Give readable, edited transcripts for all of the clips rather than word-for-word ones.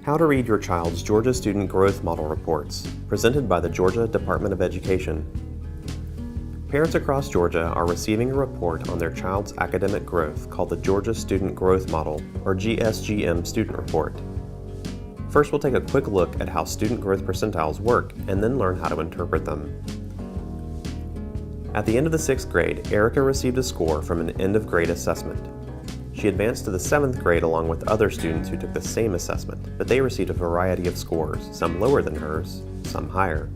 How to read your child's Georgia Student Growth Model reports, presented by the Georgia Department of Education. Parents across Georgia are receiving a report on their child's academic growth called the Georgia Student Growth Model, or GSGM Student Report. First, we'll take a quick look at how student growth percentiles work and then learn how to interpret them. At the end of the 6th grade, Erica received a score from an end-of-grade assessment. She advanced to the 7th grade along with other students who took the same assessment, but they received a variety of scores, some lower than hers, some higher.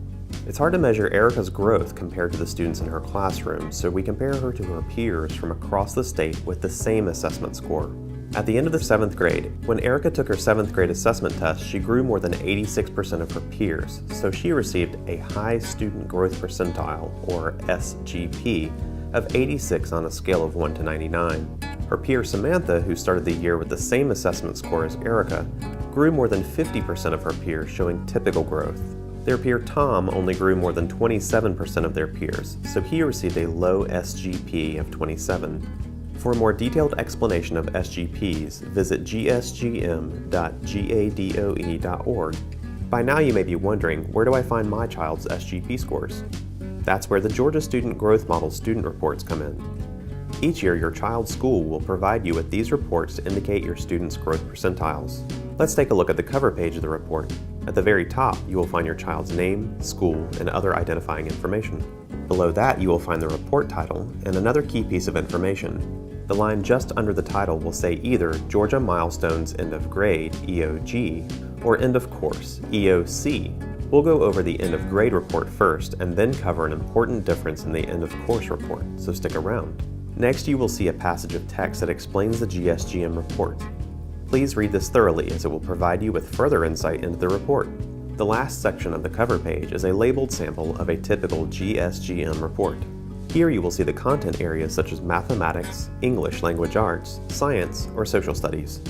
It's hard to measure Erica's growth compared to the students in her classroom, so we compare her to her peers from across the state with the same assessment score. At the end of the 7th grade, when Erica took her 7th grade assessment test, she grew more than 86% of her peers, so she received a high student growth percentile, or SGP, of 86 on a scale of 1 to 99. Her peer Samantha, who started the year with the same assessment score as Erica, grew more than 50% of her peers, showing typical growth. Their peer Tom only grew more than 27% of their peers, so he received a low SGP of 27. For a more detailed explanation of SGPs, visit gsgm.gadoe.org. By now you may be wondering, where do I find my child's SGP scores? That's where the Georgia Student Growth Model student reports come in. Each year, your child's school will provide you with these reports to indicate your students' growth percentiles. Let's take a look at the cover page of the report. At the very top, you will find your child's name, school, and other identifying information. Below that, you will find the report title and another key piece of information. The line just under the title will say either Georgia Milestones End of Grade, EOG, or End of Course, EOC. We'll go over the End of Grade report first and then cover an important difference in the End of Course report, so stick around. Next, you will see a passage of text that explains the GSGM report. Please read this thoroughly as it will provide you with further insight into the report. The last section of the cover page is a labeled sample of a typical GSGM report. Here you will see the content areas such as mathematics, English language arts, science, or social studies.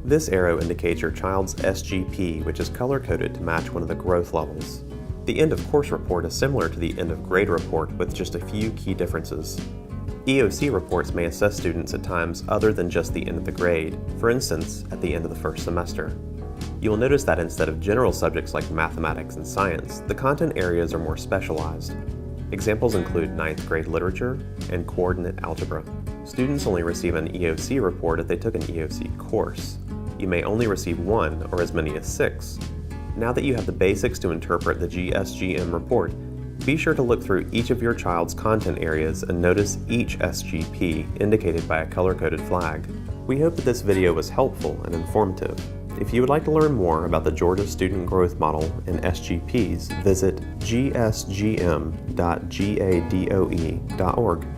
This arrow indicates your child's SGP, which is color-coded to match one of the growth levels. The end of course report is similar to the end of grade report with just a few key differences. EOC reports may assess students at times other than just the end of the grade, for instance, at the end of the first semester. You will notice that instead of general subjects like mathematics and science, the content areas are more specialized. Examples include 9th grade literature and coordinate algebra. Students only receive an EOC report if they took an EOC course. You may only receive 1 or as many as 6. Now that you have the basics to interpret the GSGM report, be sure to look through each of your child's content areas and notice each SGP indicated by a color-coded flag. We hope that this video was helpful and informative. If you would like to learn more about the Georgia Student Growth Model and SGPs, visit gsgm.gadoe.org.